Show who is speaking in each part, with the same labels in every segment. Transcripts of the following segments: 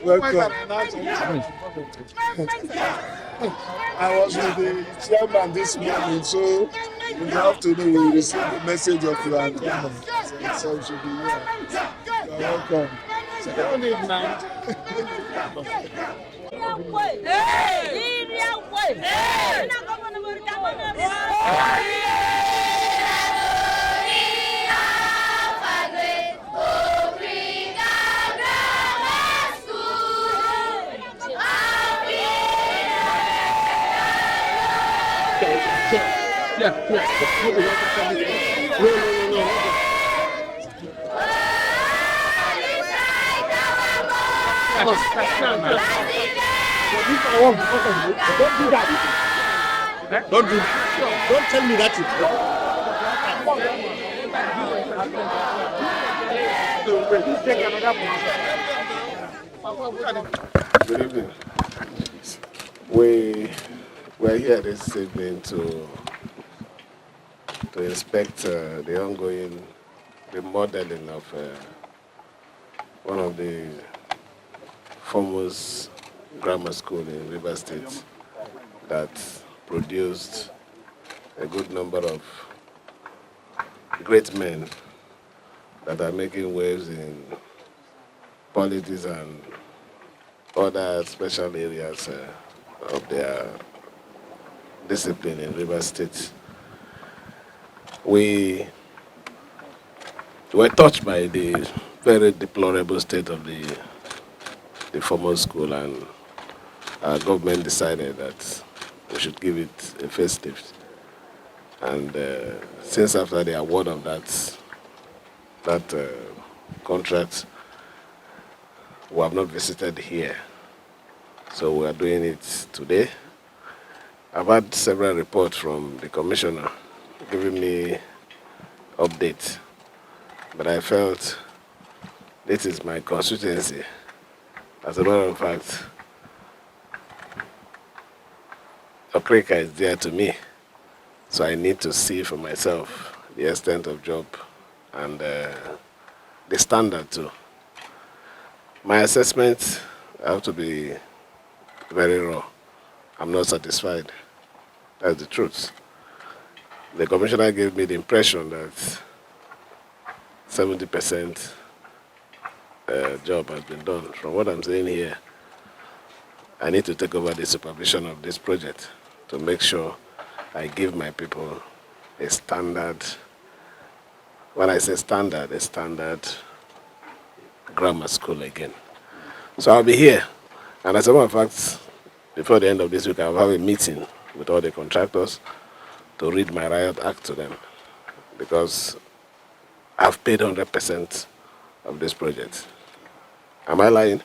Speaker 1: Welcome. I was with the chairman this morning, so in the afternoon we received the message of your attendance. So you should be here. You're welcome. Good evening.
Speaker 2: Don't do that. Don't tell me that.
Speaker 1: Good evening. We're here this evening to inspect the ongoing remodeling of one of the foremost grammar school in River State that produced a good number of great men that are making waves in politics and other special areas of their discipline in River State. We were touched by the very deplorable state of the former school, and our government decided that we should give it a facelift. And since after the award of that contract, we have not visited here. So we are doing it today. I've had several reports from the commissioner giving me updates, but I felt this is my constituency. As a matter of fact, Okrika is dear to me, so I need to see for myself the extent of job and the standard too. My assessments have to be very raw. I'm not satisfied. That's the truth. The commissioner gave me the impression that 70% job has been done. From what I'm saying here, I need to take over the supervision of this project to make sure I give my people a standard. When I say standard, a standard grammar school again. So I'll be here. And as a matter of fact, before the end of this week, I'll have a meeting with all the contractors to read my riot act to them, because I've paid 100% of this project. Am I lying?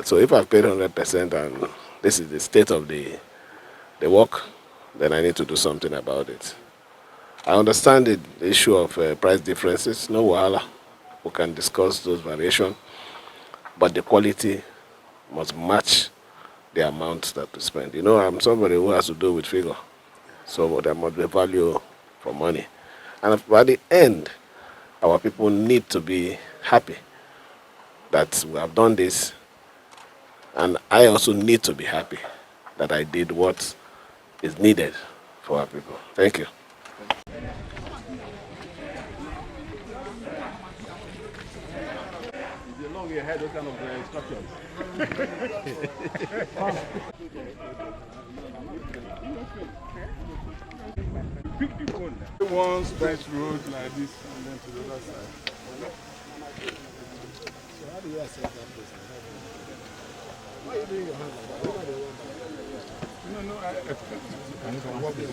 Speaker 1: So if I've paid 100% and this is the state of the work, then I need to do something about it. I understand the issue of price differences, no wahala. We can discuss those variations, but the quality must match the amount that we spend. You know, I'm somebody who has to do with figure, so there must be value for money. And by the end, our people need to be happy that we have done this, and I also need to be happy that I did what is needed for our people. Thank you.
Speaker 2: You had those kind of instructions.
Speaker 1: One stretch road like this and then to the other side.
Speaker 3: So how do you assess that person? Why are you doing your hand like that?
Speaker 1: No, I expect you can walk through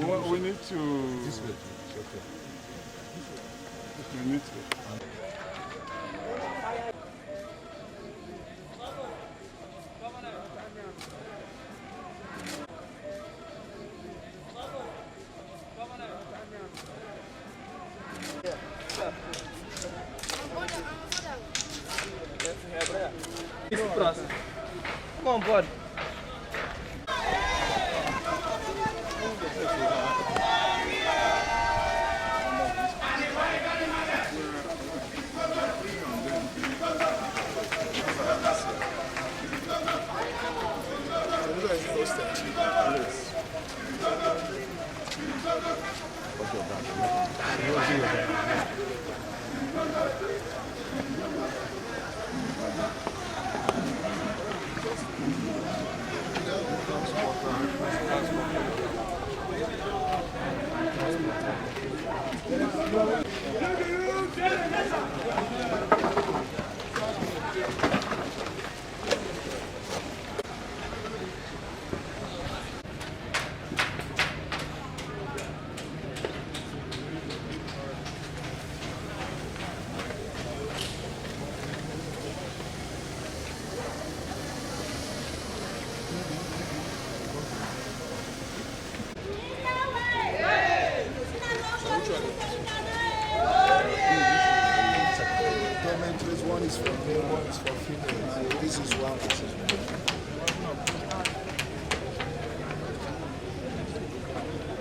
Speaker 1: this. We need to... This way. Okay. We need to...
Speaker 4: Come on board.
Speaker 3: One is for male, one is for female. This is one.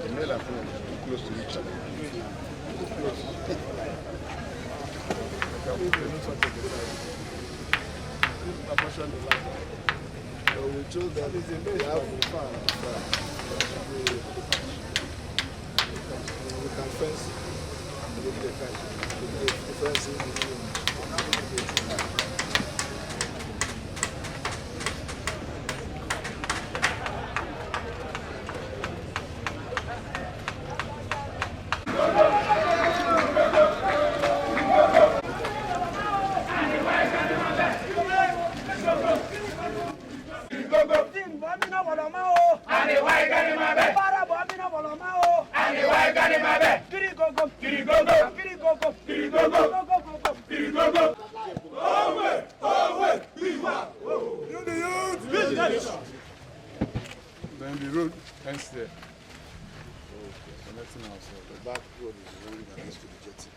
Speaker 4: The male and female are close to each other.
Speaker 3: So we told them they have to find we can fence the fencing between.
Speaker 4: Then the road ends there. Connecting ourselves.
Speaker 3: The back road is the road that needs to be jetty.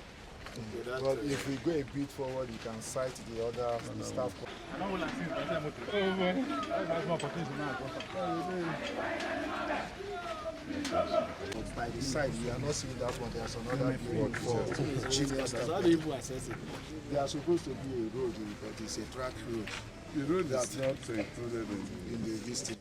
Speaker 3: But if we go a bit forward, you can sight the other the staff. But by the side, we are not seeing that one. There's another road for genius. How do you assess it? They are supposed to be a road, but it's a track road.
Speaker 4: The road is not included
Speaker 3: In the listing.